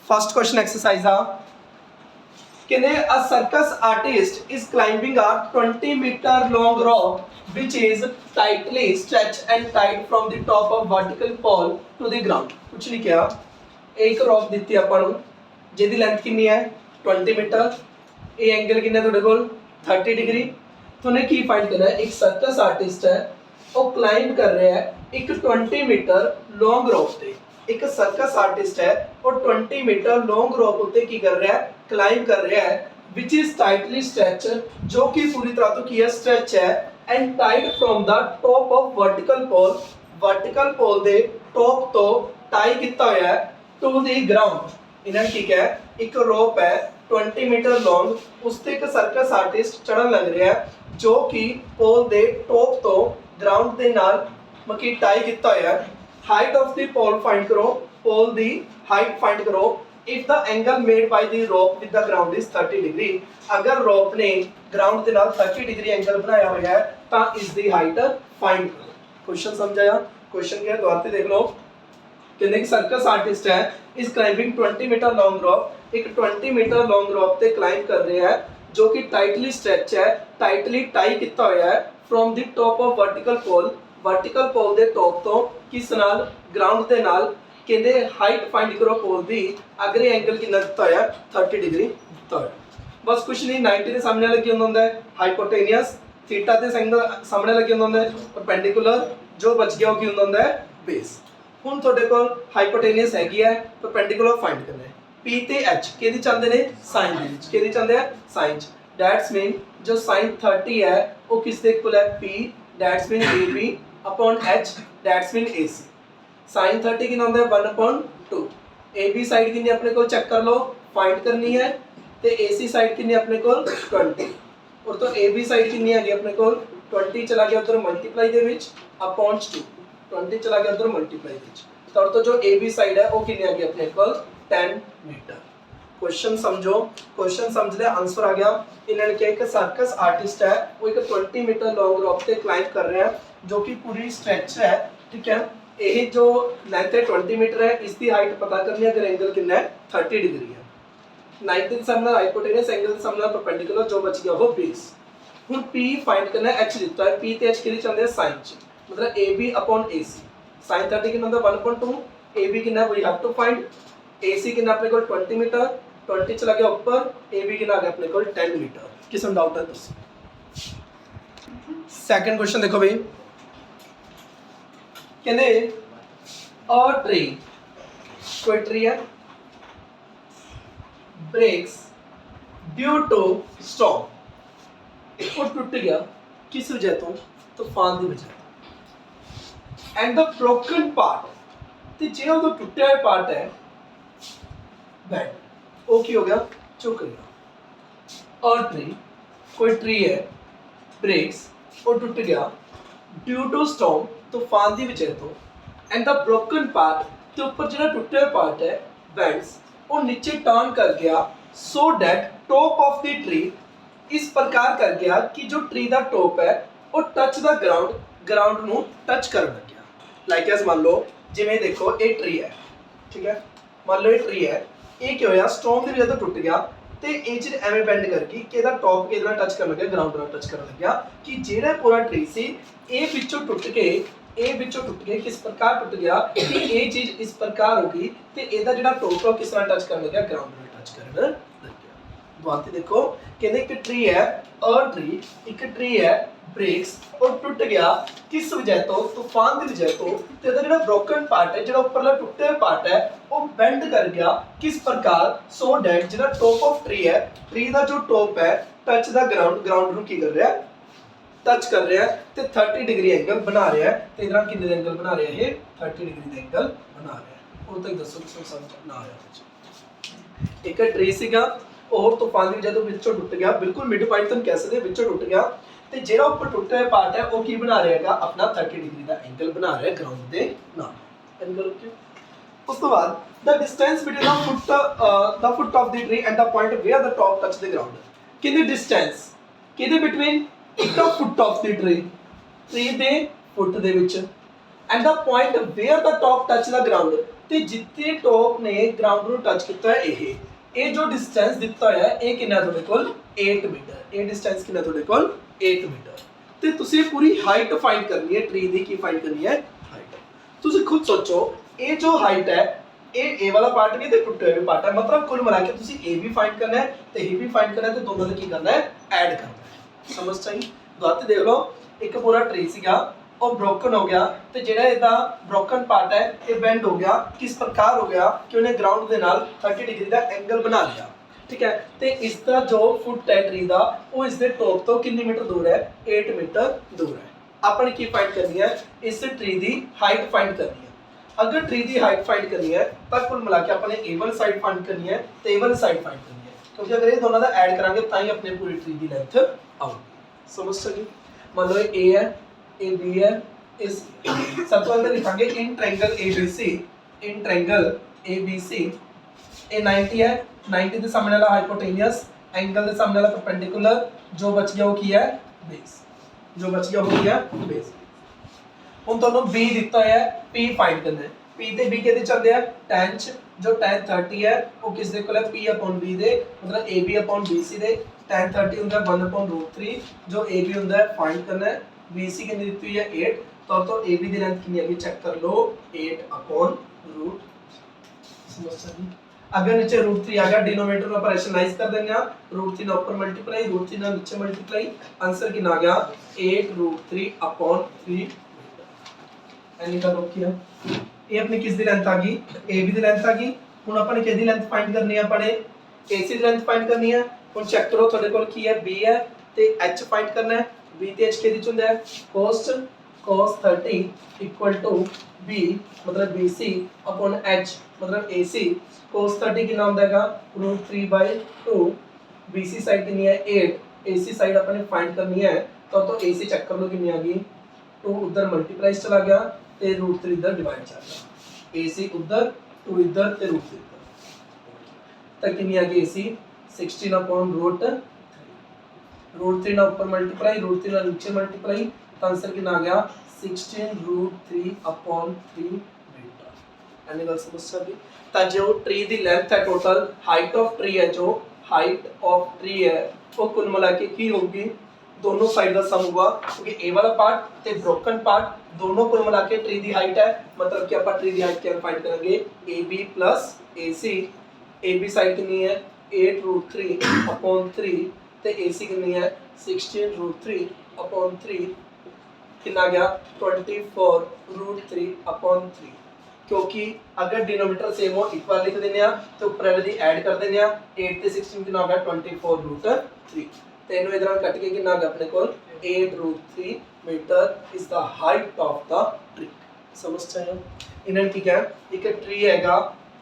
First question exercise आ कहते a circus artist is climbing a 20-meter long rope which is tightly stretched and tied from the top of vertical pole to the ground कुछ नहीं किया एक rope ਦਿੱਤੀ ਆਪਾਂ ਨੂੰ ਜਿਹਦੀ length ਕਿੰਨੀ ਹੈ 20 ਮੀਟਰ ਇਹ ਐਂਗਲ ਕਿੰਨਾ ਤੁਹਾਡੇ ਕੋਲ 30 ਡਿਗਰੀ ਤੁਹਾਨੇ ਕੀ ਫਾਈਂਡ ਕਰਨਾ ਹੈ ਇੱਕ ਸਰਕਸ ਆਰਟਿਸਟ ਹੈ ਉਹ ਕਲਾਈਂਬ ਕਰ ਰਿਹਾ ਹੈ ਇੱਕ 20 ਮੀਟਰ ਲੌਂਗ ਰੋਪ ਤੇ एक सर्कस आर्टिस्ट है और 20 मीटर लॉन्ग रोप उत्ते की कर रहा है क्लाइंब कर रहा है विच इज टाइटली स्ट्रेच जो कि पूरी तरह तो की है स्ट्रेच है and tied from the top of vertical pole दे टॉप तो टाई किया होया है टू द ग्राउंड इन्हें ठीक है एक रोप है 20 मीटर लॉन्ग उस ते एक सर्कस आर्टिस्ट चढ़न लग रहा है जो कि पोल दे टॉप तो ग्राउंड दे नाल मकी टाई किया होया है height of the pole find करो pole the height find करो if the angle made by the rope with the ground is 30 degree अगर rope ने ground के नाल 30 degree angle बनाया हुआ है तो इसकी height find करो क्वेश्चन समझाया क्वेश्चन क्या है दोबारा से देख लो कहने की सर्कस आर्टिस्ट है इस क्लाइंबिंग 20 मीटर लॉन्ग रोप एक 20 मीटर लॉन्ग रोप ते क्लाइंब कर रहे हैं जो कि टाइटली स्ट्रेच है टाइटली टाई किया हुआ है from the top of vertical pole दे टॉप तो किस नाल ग्राउंड दे नाल कहंदे हाइट फाइंड करो पोल दी अगर ये एंगल कितना दिता होया 30 डिग्री दिता होया बस कुछ नहीं 90 दे सामने लगी होंदा है हाइपोटेनियस थीटा दे सामने लगी होंदा है परपेंडिकुलर जो बच गया वो की होंदा है बेस हुन ਤੁਹਾਡੇ ਕੋਲ हाइपोटेनियस हैगी है परपेंडिकुलर फाइंड करना है p ਤੇ h ਕਿਹਦੀ ਚਾਹੁੰਦੇ ਨੇ sin ਦੇ ਵਿੱਚ ਕਿਹਦੀ ਚਾਹੁੰਦੇ ਆ sin ਚ दैट्स मीन जो sin 30 है वो किस ਦੇ ਇਕੁਅਲ है p that's mean ab upon h that's mean AC sin 30 कितना होता है 1/2 AB साइड कितनी अपने को चेक कर लो फाइंड करनी है ते AC साइड कितनी अपने को 20 और तो AB साइड कितनी आ गई अपने को 20 चला गया उधर मल्टीप्लाई दे विच अपॉन 2 20 चला गया उधर मल्टीप्लाई दे विच तो जो AB साइड है वो कितनी आ गई अपने को 10 मीटर क्वेश्चन समझो क्वेश्चन समझ ले आंसर आ गया इन्होंने क्या एक सर्कस आर्टिस्ट है वो एक 20 मीटर लॉन्ग रोप पे क्लाइंब कर रहे हैं जो कि पूरी स्ट्रेच है ठीक है ये जो लेंथ है 20 मीटर है इसकी हाइट पता करनी है अगर एंगल कितना है 30 डिग्री है 90 के सामने हाइपोटेनस एंगल के सामने परपेंडिकुलर जो बच गया वो बेस हुन p फाइंड करना है h दिता है p ते h के लिए चाहते हैं sin च मतलब ab अपॉन ac sin 30 कितना होता है 1/2 ab कितना we have to find ac कितना अपने को 20 मीटर 20 चला गया ऊपर ab कितना आ गया अपने को 10 मीटर किसम डाउट है दोस्तों सेकंड क्वेश्चन देखो भाई कहते अ ट्री कोई ट्री है ब्रेक्स ड्यू टू स्टॉर्म वो टूट गया किस वजह तो तूफान की वजह एंड द ब्रोकन पार्ट ते जो तो टूटा हुआ पार्ट है बैंड वो की हो गया चुक गया और ट्री कोई ट्री है ब्रेक्स वो टूट गया ड्यू टू स्टॉर्म तूफान की वजह तो एंड द ब्रोकन पार्ट के ऊपर जो टूटे हुए पार्ट है बैंड्स वो नीचे टर्न कर गया so that top of the tree इस प्रकार कर गया कि जो ट्री का टॉप है वो टच द ग्राउंड ਨੂੰ टच कर लग गया लाइक एज मान लो जिवें देखो ये ट्री है ठीक है मान लो ये ट्री है ये क्या होया स्टॉर्म की वजह तो टूट गया ਤੇ ਇਹ ਚੀਜ਼ ਐਵੇਂ ਬੈਂਡ ਕਰ ਗਈ ਕਿ ਇਹਦਾ ਟੌਪ ਕਿਹਦੇ ਨਾਲ ਟੱਚ ਕਰਨ ਲੱਗਿਆ ਗਰਾਊਂਡ ਨਾਲ ਟੱਚ ਕਰਨ ਲੱਗਿਆ ਕਿ ਜਿਹੜਾ ਪੂਰਾ ਟਰੀ ਸੀ ਇਹ ਵਿੱਚੋਂ ਟੁੱਟ ਕੇ ਕਿਸ ਪ੍ਰਕਾਰ ਟੁੱਟ ਗਿਆ ਕਿ ਇਹ ਚੀਜ਼ ਇਸ ਪ੍ਰਕਾਰ ਹੋ ਗਈ ਤੇ ਇਹਦਾ ਜਿਹੜਾ ਟੌਪ ਹੈ ਕਿਸ ਨਾਲ ਟੱਚ ਕਰਨ ਲੱਗਿਆ ਗਰਾਊਂਡ ਨਾਲ ਟੱਚ ਕਰਨ ਲੱਗਿਆ ਦੁਆਰਾ ਦੇਖੋ ਕਹਿੰਦੇ ਇੱਕ ਟਰੀ ਹੈ ਇੱਕ ट्री है ब्रेक्स और टूट गया किस वजह तो तूफान की वजह तो ते दा जेड़ा ब्रोकन पार्ट है जेड़ा ऊपरला टुटे हुए पार्ट है वो बेंड कर गया किस प्रकार सो दैट जेड़ा टॉप ऑफ ट्री है ट्री दा जो टॉप है टच द ग्राउंड नु की कर रहा है टच कर रहा है ते 30 डिग्री एंगल बना रहा है ते इधर कितने एंगल बना रहा है ये 30 डिग्री एंगल बना रहा है वो तक दसो किस समझ ना आया एक ट्री सीगा और तूफान की वजह तो विचों टूट गया बिल्कुल मिड पॉइंट तुम कह सकते विचों टूट गया ਤੇ ਜਿਹੜਾ ਉੱਪਰ ਟੁੱਟੇ ਹੋਏ ਪਾਰਟ ਹੈ ਉਹ ਕੀ ਬਣਾ ਰਿਹਾ ਹੈਗਾ ਆਪਣਾ 30 ਡਿਗਰੀ ਦਾ ਐਂਗਲ ਬਣਾ ਰਿਹਾ ਗਰਾਊਂਡ ਦੇ ਨਾਲ ਐਂਗਲ ਓਕੇ ਉਸ ਤੋਂ ਬਾਅਦ the distance between the foot of the tree and the point where the top touch the ground ਕਿੰਨੀ ਡਿਸਟੈਂਸ ਕਿਹਦੇ between the foot of the tree ਦੇ ਫੁੱਟ ਦੇ ਵਿੱਚ and the point where the top touch the ground ਤੇ ਜਿੱਥੇ top ਨੇ ground ਨੂੰ touch ਕੀਤਾ ਹੈ ਇਹ ਜੋ ਡਿਸਟੈਂਸ ਦਿੱਤਾ ਹੋਇਆ ਇਹ ਕਿੰਨਾ ਤੁਹਾਡੇ ਕੋਲ 8 ਮੀਟਰ। ਇਹ ਡਿਸਟੈਂਸ ਕਿੰਨਾ ਤੁਹਾਡੇ ਕੋਲ 8 ਮੀਟਰ। ਤੇ ਤੁਸੀਂ ਪੂਰੀ ਹਾਈਟ ਫਾਈਂਡ ਕਰਨੀ ਹੈ ਟਰੀ ਦੀ। ਕੀ ਫਾਈਂਡ ਕਰਨੀ ਹੈ? ਹਾਈਟ। ਤੁਸੀਂ ਖੁਦ ਸੋਚੋ ਇਹ ਜੋ ਹਾਈਟ ਹੈ ਇਹ ਵਾਲਾ ਪਾर्ट भी ਤੇ ਟੁੱਟੇ ਹੋਏ ਪਾर्ट है, मतलब कुल मिला के ਤੁਸੀਂ ए भी फाइंड करना है ਤੇ ए भी फाइंड करना है ਤੇ ਦੋਨਾਂ ਦਾ ਕੀ ਕਰਨਾ ਹੈ? ਐਡ ਕਰਨਾ ਹੈ। ਸਮਝ ਚਾਹੀ ਦੁਆਰਾ ਦੇਖ ਲਓ ਇੱਕ ਪੂਰਾ ਟਰੀ ਸੀਗਾ ਉਹ ਬ੍ਰੋਕਨ ਹੋ ਗਿਆ ਤੇ ਜਿਹੜਾ ਇਹਦਾ ਬ੍ਰੋਕਨ ਪਾर्ट ਹੈ ਇਹ ਬੈਂਡ ਹੋ ਗਿਆ। ਕਿਸ ਪ੍ਰਕਾਰ ਹੋ ਗਿਆ ਕਿ ਉਹਨੇ ਗਰਾਊਂਡ ਦੇ ਨਾਲ 30 ਡਿਗਰੀ ਦਾ ਐਂਗਲ ਬਣਾ ਲਿਆ। ठीक है, ਤੇ ਇਸ ਦਾ ਜੋ ਫੁੱਟ ਹੈ ਟਰੀ ਦਾ ਉਹ ਇਸ ਦੇ ਟੌਪ ਤੋਂ ਕਿੰਨੇ ਮੀਟਰ ਦੂਰ ਹੈ? 8 ਮੀਟਰ ਦੂਰ ਹੈ। ਆਪਾਂ ਨੇ ਕੀ ਫਾइंड ਕਰਨੀ ਹੈ? ਇਸ ਟਰੀ ਦੀ ਹਾਈਟ ਫਾइंड ਕਰਨੀ ਹੈ। अगर ट्री की हाइट फाइंड करनी है तो कुल मिला के अपने ए वाली साइड फाइंड करनी है तो ए वाली साइड फाइंड करनी है, क्योंकि अगर ये दोनों का ऐड करांगे तो ही अपने पूरी ट्री की लेंथ आऊगी। समझ सकी? मान लो ए है, ए बी है, इस सब तो अंदर लिखांगे in triangle ABC, in triangle ABC A 90 है, 90 के सामने वाला हाइपोटेन्यूस, एंगल के सामने वाला परपेंडिकुलर, जो बच गया वो की है बेस, जो बच गया वो की है बेस। ਹੁਣ ਤੁਹਾਨੂੰ b ਦਿੱਤਾ ਹੋਇਆ ਹੈ, p ਫਾਈਂਡ ਕਰਨਾ ਹੈ। p ਤੇ b ਕਿਹਦੇ ਚੱਲਦੇ ਆ? tan ਚ, ਜੋ tan 30 ਹੈ ਉਹ ਕਿਸ ਦੇ ਕੋਲ ਹੈ? p/b ਦੇ, ਮਤਲਬ ab/bc ਦੇ। tan 30 ਹੁੰਦਾ 1/√3, ਜੋ ab ਹੁੰਦਾ ਹੈ ਫਾਈਂਡ ਕਰਨਾ ਹੈ। bc ਕਿੰਨੀ ਦਿੱਤੀ ਹੋਈ ਹੈ? 8, तो ab ਦੀ ਲੈਂਥ ਕਿੰਨੀ ਹੈਗੀ ਚੈੱਕ ਕਰ ਲਓ, 8/√3। ਸਮਝ ਸਕੀ? अगर नीचे √3 आ गया डिनोमिनेटर में रैशनलाइज कर देंगे, √3 ऊपर मल्टीप्लाई, √3 नीचे मल्टीप्लाई, आंसर कितना आ गया? 8√3/3 ਐਨੀ का ਲੋਕ किया। ਇਹ ਆਪਣੀ ਕਿਸ ਦੀ ਲੈਂਥ ਆ ਗਈ? AB ਦੀ ਲੈਂਥ ਆ ਗਈ। ਹੁਣ ਆਪਾਂ ਨੇ ਕਿਹਦੀ ਲੈਂਥ ਫਾਈਂਡ ਕਰਨੀ ਹੈ? ਆਪਾਂ ਨੇ AC ਦੀ ਲੈਂਥ ਫਾਈਂਡ ਕਰਨੀ ਹੈ। ਹੁਣ ਚੈੱਕ ਕਰੋ ਤੁਹਾਡੇ ਕੋਲ ਕੀ ਹੈ? B ਹੈ ਤੇ H ਫਾਈਂਡ ਕਰਨਾ ਹੈ। B ਤੇ H ਕਿਹਦੇ ਚ ਹੁੰਦਾ ਹੈ? cos 30 = B मतलब BC upon H मतलब AC। cos 30 कितना ਹੁੰਦਾ ਹੈਗਾ? √3/2। BC ਸਾਈਡ ਕਿੰਨੀ ਹੈ? 8। AC ਸਾਈਡ ਆਪਾਂ ਨੇ ਫਾਈਂਡ ਕਰਨੀ ਹੈ ਤਾਂ AC ਚੈੱਕ ਕਰ ਲਓ ਕਿੰਨੀ ਆ ਗਈ? 2 उधर मल्टीप्लाई चला गया ਤੇ √3 इधर डिवाइड चला गया। AC उधर 2 इधर ਤੇ √3 ਤਾਂ ਕਿੰਨੀ ਆ ਗਈ? AC 16/√3। √3 ਨਾਲ ਉੱਪਰ ਮਲਟੀਪਲਾਈ, √3 ਨਾਲ ਨੀਚੇ ਮਲਟੀਪਲਾਈ ਤਾਂ ਆਨਸਰ ਕਿੰਨਾ ਆ ਗਿਆ? 16√3/3 ਮੀਟਰ। ਐਨੀ ਗੱਲ ਸਮਝ ਸਕਦੇ? ਤਾਂ ਜੋ ਟਰੀ ਦੀ ਲੈਂਥ ਹੈ ਟੋਟਲ ਹਾਈਟ ਆਫ ਟਰੀ ਹੈ, ਜੋ ਹਾਈਟ ਆਫ ਟਰੀ ਹੈ ਉਹ ਕੁੱਲ ਮਿਲਾ ਕੇ ਕੀ ਹੋਊਗੀ? दोनों साइड का सम हुआ, क्योंकि ए वाला पार्ट ते ब्रोकन पार्ट दोनों कुल मिला के ट्री दी हाइट है, मतलब कि अपन ट्री दी हाइट क्या फाइंड करेंगे? AB plus AC। AB side कितनी है? 8√3/3 ते AC कितनी है? 16√3/3 कितना गया? 24√3/3। क्योंकि अगर डिनोमिनेटर सेम हो इक्वल लिख देने तो ऊपर वाले दी ऐड कर देने 8 ਤੇ 16 कितना हो गया? 24√3। तेनों इधर कट के कितना आ गया अपने को? 8√3 metre is the height of the tree. समझ चाहिए? इन्हें ठीक है, एक ट्री हैगा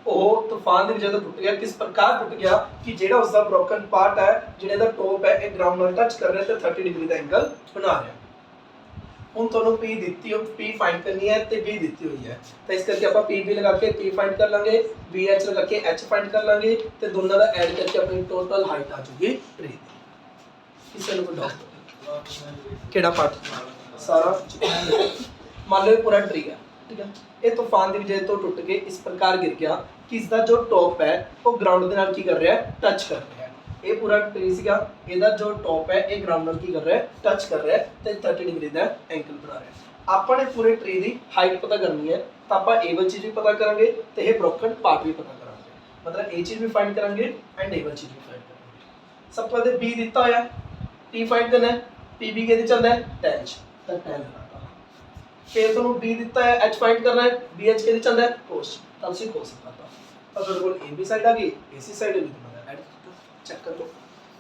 ਉਹ ਤੂਫਾਨ ਦੇ ਵਿੱਚ ਜਦੋਂ ਟੁੱਟ ਗਿਆ, ਕਿਸ ਪ੍ਰਕਾਰ ਟੁੱਟ ਗਿਆ ਕਿ ਜਿਹੜਾ ਉਸ ਦਾ ਬ੍ਰੋਕਨ ਪਾਰਟ ਹੈ, ਜਿਹੜਾ ਦਾ ਟੌਪ ਹੈ, ਇਹ ਗਰਾਊਂਡ ਨਾਲ ਟੱਚ ਕਰ ਰਿਹਾ ਤੇ 30 ਡਿਗਰੀ ਦਾ ਐਂਗਲ ਬਣਾ ਰਿਹਾ। ਹੁਣ ਤੁਹਾਨੂੰ P ਦਿੱਤੀ ਹੋ, P ਫਾਈਂਡ ਕਰਨੀ ਹੈ ਤੇ B ਦਿੱਤੀ ਹੋਈ ਹੈ, ਤਾਂ ਇਸ ਕਰਕੇ ਆਪਾਂ P ਵੀ ਲਗਾ ਕੇ P ਫਾਈਂਡ ਕਰ ਲਾਂਗੇ, BH ਲਗਾ ਕੇ H ਫਾਈਂਡ ਕਰ ਲਾਂਗੇ ਤੇ ਦੋਨਾਂ ਦਾ ਐਡ ਕਰਕੇ ਆਪਣੀ ਟੋਟਲ ਹਾਈਟ ਆ ਜਾਊਗੀ ਟਰੀ ਦੀ। ਕਿਸੇ ਨੂੰ ਕੋਈ ਡਾਊਟ? ਕਿਹੜਾ ਪਾਰਟ? ਸਾਰਾ। ਮੰਨ ਲਓ पूरा ट्री है, ठीक है, ਇਹ ਤੂਫਾਨ ਦੀ ਵਜ੍ਹਾ ਤੋਂ ਟੁੱਟ ਕੇ ਇਸ ਪ੍ਰਕਾਰ ਗਿਰ ਗਿਆ ਕਿ ਇਸ ਦਾ ਜੋ ਟੌਪ ਹੈ ਉਹ ਗਰਾਊਂਡ ਦੇ ਨਾਲ ਕੀ ਕਰ ਰਿਹਾ ਹੈ? ਟੱਚ ਕਰ ਰਿਹਾ ਹੈ। ਇਹ ਪੂਰਾ ਟਰੀ ਸੀਗਾ, ਇਹਦਾ ਜੋ ਟੌਪ ਹੈ ਇਹ ਗਰਾਊਂਡ ਨਾਲ ਕੀ ਕਰ ਰਿਹਾ ਹੈ? ਟੱਚ ਕਰ ਰਿਹਾ ਹੈ ਤੇ 30 ਡਿਗਰੀ ਦਾ ਐਂਗਲ ਬਣਾ ਰਿਹਾ ਹੈ। ਆਪਾਂ ਨੇ ਪੂਰੇ ਟਰੀ ਦੀ ਹਾਈਟ ਪਤਾ ਕਰਨੀ ਹੈ ਤਾਂ ਆਪਾਂ ਇਹ ਵਾਲੀ ਚੀਜ਼ ਵੀ ਪਤਾ ਕਰਾਂਗੇ ਤੇ ਇਹ ਬ੍ਰੋਕਨ ਪਾਰਟ ਵੀ ਪਤਾ ਕਰਾਂਗੇ, मतलब ਇਹ ਚੀਜ਼ ਵੀ ਫਾਈਂਡ ਕਰਾਂਗੇ ਐਂਡ ਇਹ ਵਾਲੀ ਚੀਜ਼ ਵੀ ਫਾਈਂਡ ਕਰਾਂਗੇ। ਸਭ ਤੋਂ ਪਹਿਲੇ B ਦਿੱਤਾ ਹੋਇਆ, P फाइंड करना है, PB किहदे चलदा है? tan तो tan लगाता। फिर ਤੁਹਾਨੂੰ B ਦਿੱਤਾ है, H फाइंड करना है, BH किहदे चलदा है? cos तो ਅਸੀਂ cos लगाता। अब ਤੁਹਾਡੇ ਕੋਲ AB साइड आ गई, AC साइड भी तुम्हारा ऐड करता, चेक कर लो।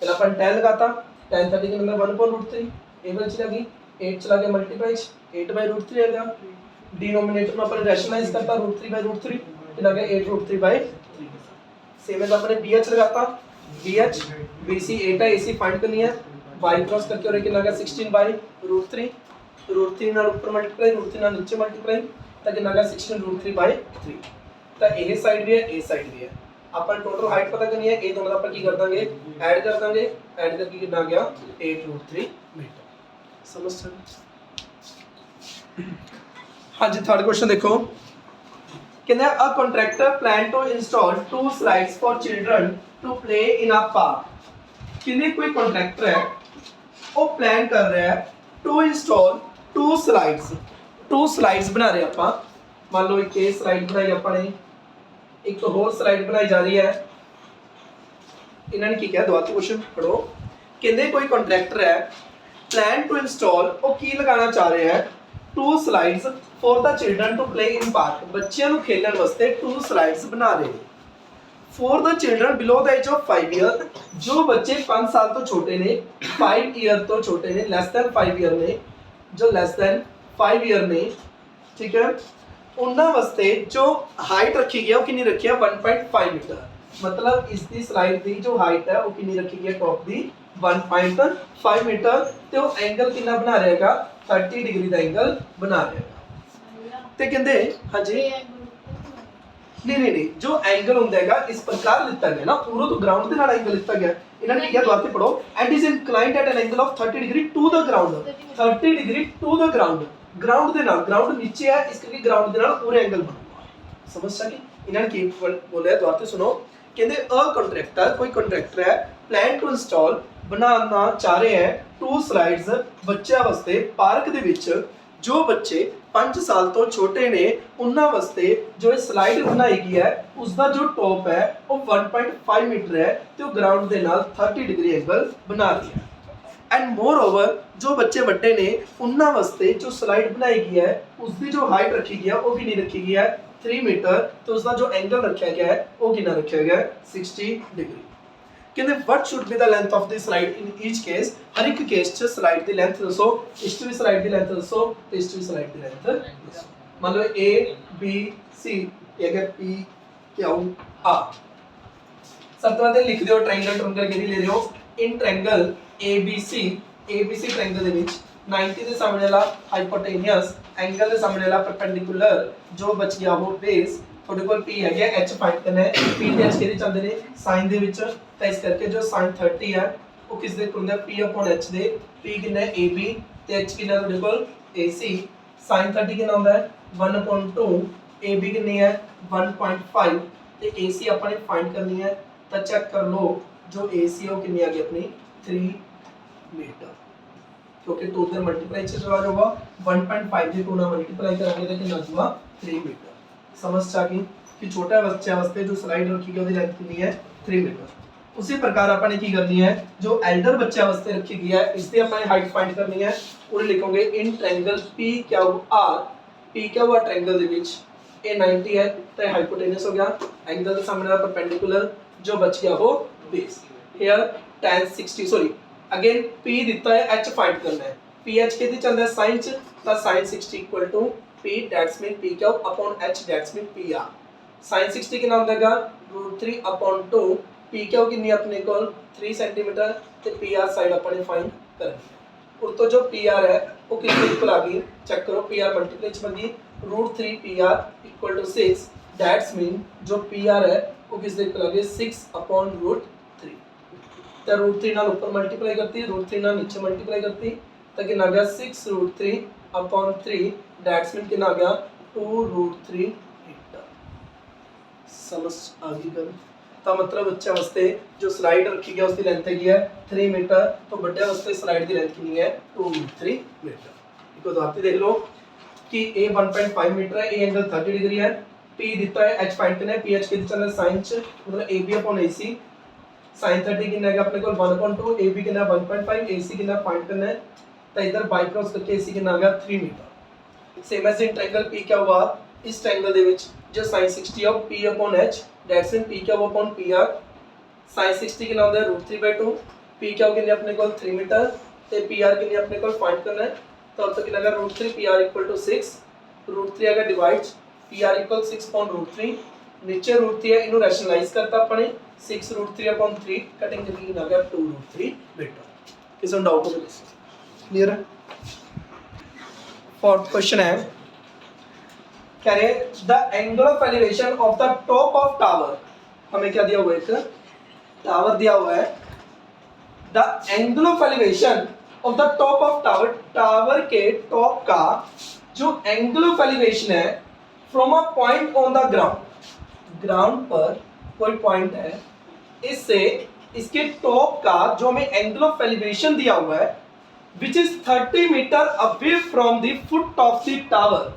पहले अपन tan लगाता, tan 30 के मतलब 1/√3, A वाली चला गई 8 चला गया मल्टीप्लाई 8/√3 आ गया। डिनोमिनेटर में अपन रैशनलाइज करता √3/√3 कितना आ गया? 8√3/3। सेम है अपने BH लगाता, BH BC 8 है, AC फाइंड करनी है, y क्रॉस करके और कितना आ गया? 16/√3। √3 ਨਾਲ ਉੱਪਰ ਮਲਟੀਪਲਾਈ, √3 ਨਾਲ ਨੀਚੇ ਮਲਟੀਪਲਾਈ ਤਾਂ ਕਿੰਨਾ ਆ ਗਿਆ? 16√3/3। ਤਾਂ ਇਹ ਸਾਈਡ ਵੀ ਹੈ, ਇਹ ਸਾਈਡ ਵੀ ਹੈ। ਆਪਾਂ ਟੋਟਲ ਹਾਈਟ ਪਤਾ ਕਰਨੀ ਹੈ, ਇਹ ਦੋਨਾਂ ਦਾ ਆਪਾਂ ਕੀ ਕਰ ਦਾਂਗੇ? ਐਡ ਕਰ ਦਾਂਗੇ, ਐਡ ਕਰਕੇ ਕਿੰਨਾ ਆ ਗਿਆ? 8√3 ਮੀਟਰ। ਸਮਝ ਸਕਦੇ? ਹਾਂਜੀ, ਥਰਡ ਕੁਐਸਚਨ ਦੇਖੋ। कहते हैं a contractor plan to install 2 slides for children to play in a park. कहते कोई कॉन्ट्रैक्टर है वो प्लान कर रहा है टू इंस्टॉल 2 स्लाइड्स बना रहे ਆਪਾਂ। मान लो एक स्लाइड बनाई अपने, एक होर स्लाइड बनाई जा रही है। इन्होंने की कहा दोबारा क्वेश्चन पढ़ो। कहते कोई कॉन्ट्रैक्टर है प्लान टू इंस्टॉल वो की लगाना चाह रहे हैं 2 slides for the children to play in park. बच्चों को खेलने वास्ते 2 स्लाइड्स बना रहे हैं for the children below the age of 5 year. जो बच्चे 5 साल तो छोटे ने, 5 ईयर तो छोटे ने, लेस दैन 5 ईयर ने, जो लेस दैन 5 ईयर ने, ठीक है, उन्होंने वास्ते जो हाइट रखी गई है वो कितनी रखी है 1.5 मीटर। मतलब इसकी स्लाइड की जो हाइट है वो कितनी रखी गई है टॉप की 1.5 मीटर। तो वो एंगल कितना बना रहेगा 30 डिग्री का एंगल बना रहेगा। तो कहते हाँ जी नहीं जो एंगल होंगे इस प्रकार लिता गया ना पूरा तो ग्राउंड के नाल एंगल लिता गया। इन्होंने क्या दोबारा पढ़ो and is inclined at an angle of 30 degree to the ground. 30 degree to the ground, ground के नाल, ग्राउंड नीचे है इस करके ग्राउंड के नाल पूरे एंगल बनूगा। समझ सके इन्होंने की बोले दोबारा सुनो। कहते अ कॉन्ट्रैक्टर कोई कॉन्ट्रैक्टर है प्लान टू इंस्टॉल बनाना चाह रहे हैं 2 स्लाइड्स बच्चों वास्ते पार्क दे विच। जो बच्चे 5 साल तो छोटे ने उन्होंने वास्ते जो स्लाइड बनाई गई है उसका जो टॉप है वो 1.5 मीटर है तो ग्राउंड के नाल 30 डिग्री एंगल बना रही है। एंड मोर ओवर जो बच्चे बड़े ने उन्होंने वास्ते जो स्लाइड बनाई गई है उसकी जो हाइट रखी गई है वो कितनी रखी गई है 3 मीटर। तो उसका जो एंगल रखा गया है वो कितना रखा गया है 60 डिग्री। कहते what should be the length of the slide in each case. हर एक केस च स्लाइड की लेंथ दसो, इस भी स्लाइड की लेंथ दसो, तो इस भी स्लाइड की लेंथ दसो। मान लो ए बी सी अगर पी क्यू आर सब तो लिख दियो ट्रायंगल ट्रायंगल के ले रहे हो इन ट्रायंगल एबीसी ट्रायंगल दे विच 90 ਦੇ ਸਾਹਮਣੇ ਵਾਲਾ ਹਾਈਪੋਟੇਨਸ एंगल ਦੇ ਸਾਹਮਣੇ ਵਾਲਾ परपेंडिकुलर जो बच गया वो बेस ਤੁਹਾਡੇ ਕੋਲ p ਹੈਗਾ h ਫਾਈਂਡ ਕਰਨਾ ਹੈ। p ਤੇ h ਕਿਹਦੇ ਚੱਲਦੇ ਨੇ sin ਦੇ ਵਿੱਚ, ਤਾਂ ਇਸ ਕਰਕੇ ਜੋ sin 30 ਹੈ ਉਹ ਕਿਸ ਦੇ ਹੁੰਦਾ p/h ਦੇ। p ਕਿੰਨਾ ਹੈ ab ਤੇ h ਕਿੰਨਾ ਤੁਹਾਡੇ ਕੋਲ ac। sin 30 ਕਿੰਨਾ ਹੁੰਦਾ ਹੈ 1/2, ab ਕਿੰਨੀ ਹੈ 1.5 ਤੇ ac ਆਪਾਂ ਨੇ ਫਾਈਂਡ ਕਰਨੀ ਹੈ। ਤਾਂ ਚੈੱਕ ਕਰ ਲਓ जो ac है वो कितनी आ गई अपनी 3 मीटर, क्योंकि 2 से मल्टीप्लाई चला जाएगा 1.5 से 2 ना मल्टीप्लाई करांगे तो कितना आएगा 3 मीटर। समझ आ गई कि छोटा बच्चा वास्ते जो स्लाइड रखी गई उसकी लेंथ कितनी है 3 मीटर। उसी प्रकार अपन ने की करनी है जो एल्डर बच्चा वास्ते रखी गई है इसकी अपन हाइट फाइंड करनी है। उन्हें लिखोगे इन ट्रायंगल PQR ट्रायंगल दे विच ए 90 है तो हाइपोटेनस हो गया, एंगल के सामने वाला परपेंडिकुलर जो बच गया वो base. Here tan 60 sorry again p दिता है h फाइंड करना है। ph कितनी चल रहा है sin च, तो sin 60 equal to p that's mean pq upon h that's mean pr। sin 60 कितना हो जाएगा √3 अपॉन 2, pq कितनी अपने को 3 सेंटीमीटर ते pr साइड अपने फाइंड करनी है। और तो जो pr है वो कितने इक्वल आ गई चेक करो, pr मल्टीप्लाई च बन गई √3 pr equal to 6 that's mean जो pr है वो किसके इक्वल आ गई 6 अपॉन √3। तो √3 नाल ऊपर मल्टीप्लाई करती √3 नाल नीचे मल्टीप्लाई करती तो कितना आ गया 6√3 अपॉन 3 दैट्स मीन कितना आ गया 2√3 मीटर। समझ आ गई गल। तो मतलब बच्चा वास्ते जो स्लाइड रखी गया उसकी लेंथ है 3 मीटर, तो बड़े वास्ते स्लाइड की लेंथ कितनी है 2√3 मीटर। एक उदाहरण देख लो कि a 1.5 मीटर है, a एंगल 30 डिग्री है, p दिता है h फाइंड करना है, ph कितने चल रहा है sin च मतलब ab अपॉन ac। sin 30 कितना है अपने को 1/2, ab कितना 1.5, ac कितना फाइंड करना है। तो इधर बाय क्रॉस करके ac कितना आ गया 3 metre. Same as in triangle p क्या हुआ इस ट्रायंगल दे विच जो sin 60 of p upon h that's mean p क्या अपॉन pr। sin 60 कितना होता है √3/2, p क्या कितने अपने को 3 मीटर ते pr कितने अपने को फाइंड करना है। तो अब तो कितना आएगा √3 pr इक्वल टू 6, √3 आएगा डिवाइड pr इक्वल 6 अपॉन √3, नीचे √3 है इनु रैशनलाइज करता अपने 6√3 अपॉन 3 कटिंग करके कितना आ गया 2√3 मीटर। किसी को डाउट हो तो क्लियर है। फोर्थ क्वेश्चन है कह रहे the angle of elevation of the top of tower. हमें क्या दिया हुआ है एक टावर दिया हुआ है। The angle of elevation of the top of tower, tower के टॉप का जो एंगल ऑफ एलिवेशन है from a point on the ground, ground पर कोई पॉइंट है, इससे इसके टॉप का जो हमें एंगल ऑफ एलिवेशन दिया हुआ है which is 30 metre away from the foot of the tower,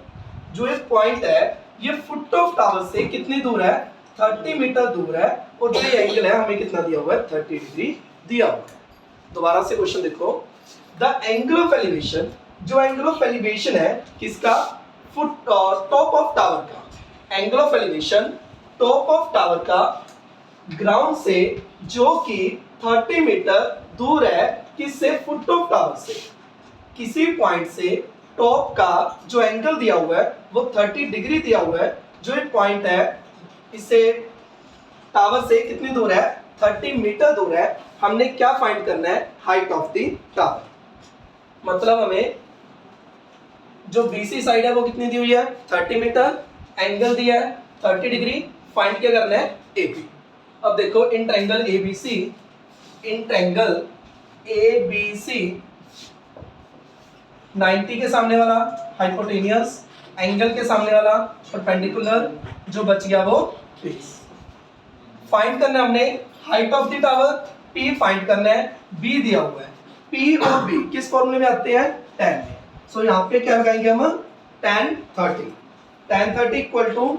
जो ये पॉइंट है ये फुट ऑफ टावर से कितनी दूर है, 30 मीटर दूर है, और जो ये एंगल है हमें कितना दिया हुआ है, 30 डिग्री दिया हुआ है। दोबारा से क्वेश्चन देखो, द एंगल ऑफ एलिवेशन, जो एंगल ऑफ एलिवेशन है किसका, फुट टॉप ऑफ टावर का, angle of elevation top of tower का ग्राउंड से जो कि 30 मीटर दूर है, किससे, फुट ऑफ टावर से, किसी पॉइंट से टॉप का जो एंगल दिया हुआ है वो 30 डिग्री दिया हुआ है, जो एक पॉइंट है इससे टावर से कितनी दूर है, 30 मीटर दूर है। हमने क्या फाइंड करना है, हाइट ऑफ द टावर, मतलब हमें जो बीसी साइड है वो कितनी दी हुई है, 30 मीटर, एंगल दिया है 30 डिग्री, फाइंड क्या करना है, एबी। अब देखो इन triangle ABC, in triangle ABC 90 के सामने वाला हाइपोटेनियस, एंगल के सामने वाला परपेंडिकुलर, जो बच गया वो बेस। फाइंड करना है हमने height of the tower, P find करना है, बी दिया हुआ है, पी और बी किस फॉर्मूले में आते हैं, tan में। सो यहाँ पे क्या लगाएंगे हम, tan 30, tan 30 equal to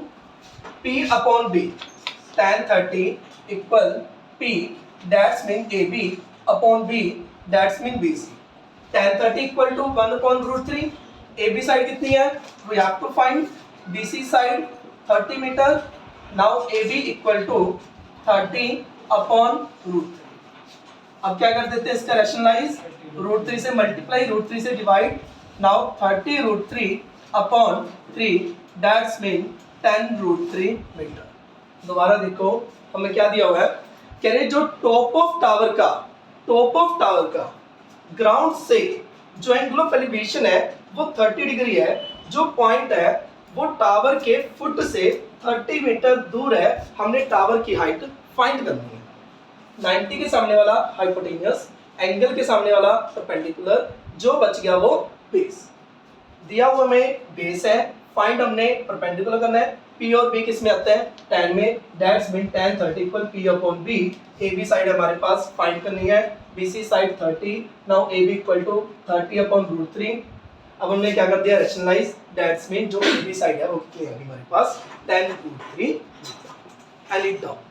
p upon b, tan 30 equal p that's mean ab upon b that's mean bc, tan 30 equal to 1 upon √3, ab side कितनी है, we have to find, bc side 30 metre, now ab equal to 30 upon √3। अब क्या कर देते हैं इसका rationalise, √3 से multiply, √3 से divide, now 30 √3 upon 3 that's mean 10 √3 metre. दोबारा देखो हमें क्या दिया हुआ है, कह रहे जो टॉप ऑफ टावर का, टॉप ऑफ टावर का ग्राउंड से जो एंगल ऑफ एलिवेशन है वो 30 डिग्री है, जो पॉइंट है वो टावर के फुट से 30 मीटर दूर है, हमने टावर की हाइट फाइंड करनी है। 90 के सामने वाला हाइपोटेनियस, एंगल के सामने वाला परपेंडिकुलर, जो बच गया वो बेस। दिया हुआ हमें बेस है, फाइंड हमने परपेंडिकुलर करना है, p और b किस में आते हैं, tan में, that's mean tan 30 equal p upon b, ab side हमारे पास फाइंड करनी है, bc side 30, now ab equal to 30 upon √3। अब हमने क्या कर दिया, रैशनलाइज, दैट्स मीन जो ab साइड है वो कितनी है हमारे पास, 10 √3। Any doubt?